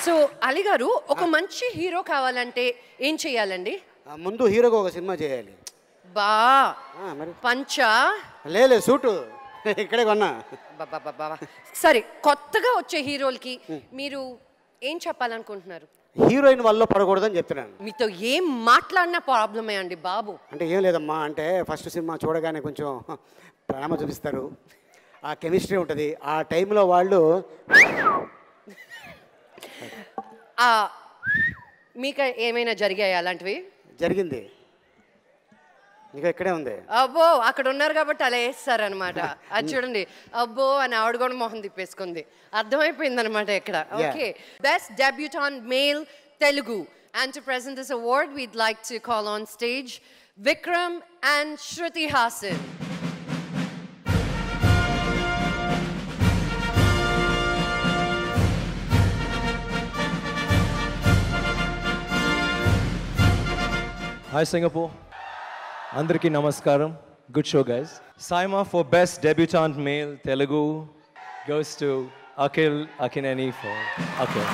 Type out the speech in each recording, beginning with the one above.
So Ali గారు ఒక మంచి హీరో కావాలంటే ఏం చేయాలండి? ముందు హీరోగా ఒక సినిమా చేయాలి. బా పంచా లేదు సూటు ఇక్కడే కొన్నా. సరే, కొత్తగా వచ్చే హీరోలకి మీరు ఏం చెప్పాలనుకుంటున్నారు? హీరోయిన్ వల్ల పడకూడదని చెప్తున్నాను. మీతో ఏం మాట్లాడినా ప్రాబ్లమే అండి బాబు. అంటే ఏం లేదమ్మా, అంటే ఫస్ట్ సినిమా చూడగానే కొంచెం ప్రేమ చూపిస్తారు, ఆ కెమిస్ట్రీ ఉంటుంది. ఆ టైంలో వాళ్ళు మీకు ఏమైనా జరిగాయి అలాంటివి? జరిగింది, ఇంకా ఇక్కడే ఉంది. అబ్బో, అక్కడ ఉన్నారు కాబట్టి అలా వేస్తారనమాట. అది చూడండి, అబ్బో అని ఆవిడ కూడా మొహం తిప్పేసుకుంది, అర్థమైపోయింది అనమాట ఇక్కడ. Okay, best debutant male Telugu. And to present this award, we'd like to call on stage Vikram and Shruti Hassan. Hi Singapore. Andariki namaskaram. Good show, guys. Saima for best debutant male Telugu goes to Akhil Akineni for Akhil.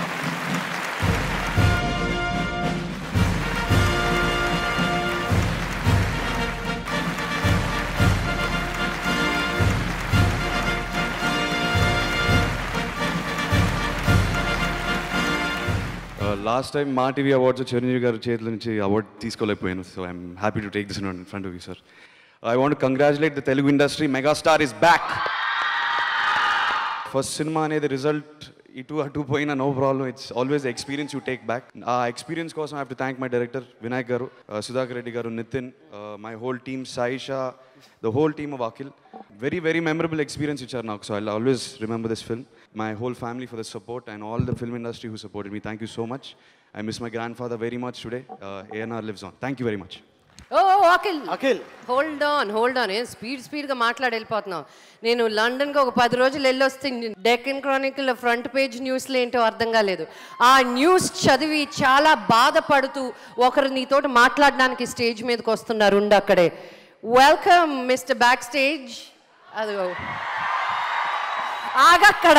Last time Ma TV Awards Chiranjeevi garu చేతుల నుంచి award తీసుకోలేకపోయాను. So I'm happy to take this in front of you, sir. I want to congratulate the Telugu industry. Megastar is back. First cinema అనేది result ఇటు అటు పోయినా no problem. It's always the experience you take back. ఆ experience కోసం I have to thank my director Vinayak garu, Sudhakar Reddy garu, Nithin, my whole team, Sayyeshaa, the whole team of Akhil. Very very memorable experience ఇచ్చారు నాకు. So I always remember this film. My whole family for the support and all the film industry who supported me. Thank you so much. I miss my grandfather very much today. ANR lives on. Thank you very much. Oh, Akhil. Hold on. స్పీడ్గా మాట్లాడి వెళ్ళిపోతున్నావు. నేను లండన్కి ఒక 10 రోజులు వెళ్ళొస్తే Deccan Chronicle front page న్యూస్లో ఏంటో అర్థం కాలేదు. ఆ న్యూస్ చదివి చాలా బాధపడుతూ ఒకరు నీతోటి మాట్లాడడానికి స్టేజ్ మీదకి వస్తున్నారు. ఉండు అక్కడే. Welcome mister backstage. అదిగో ఆగక్కడ.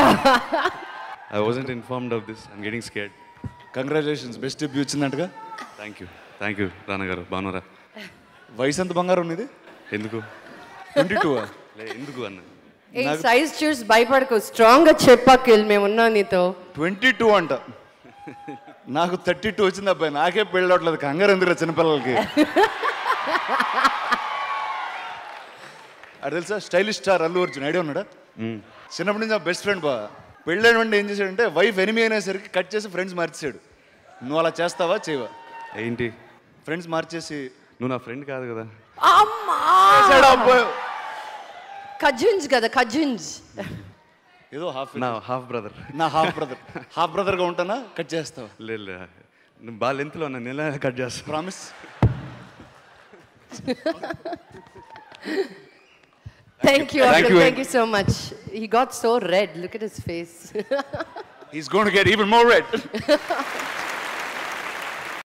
I wasn't informed of this. I'm getting scared. Congratulations, best debut వచ్చిందంటగా. Thank you Rana garu. బాగున్నారా? వయసు ఎంత బంగారం ఉన్నది? ఎందుకు 22? ఎందుకు అన్న ఏ సైజ్ చూసి భయపడకు, స్ట్రాంగ్గా చెప్పాకిల్, మేము ఉన్నాం నీతో. 22 అంట. నాకు 32 వచ్చింది అబ్బాయి. నాకే పెళ్ళవట్లేదు, కంగారు ఎందుకు చిన్నపిల్లలకి. అది తెలుసా, stylish star Allu Arjun idea ఉన్నాడా? చిన్నప్పటి నుంచి నా బెస్ట్ ఫ్రెండ్ బా. పెళ్ళైన వెంటనే ఏం చేశాడంటే వైఫ్ ఎనిమి అయినేసరికి కట్ చేసి ఫ్రెండ్స్ మార్చేసాడు. నువ్వు అలా చేస్తావా చేయవా? ఏంటి ఫ్రెండ్స్ మార్చేసి? నువ్వు నా ఫ్రెండ్ కాదు కదా. కజిన్స్ కదా, కజిన్స్. ఏదో హాఫ్ బ్రదర్. నా హాఫ్ బ్రదర్గా ఉంటానా? కట్ చేస్తావా? లేదు, నువ్వు బాగా లెంత్లో ఉన్నా, నేను కట్ చేస్తా. Promise. Thank you, Akhil. Thank you so much. He got so red. Look at his face. He's going to get even more red.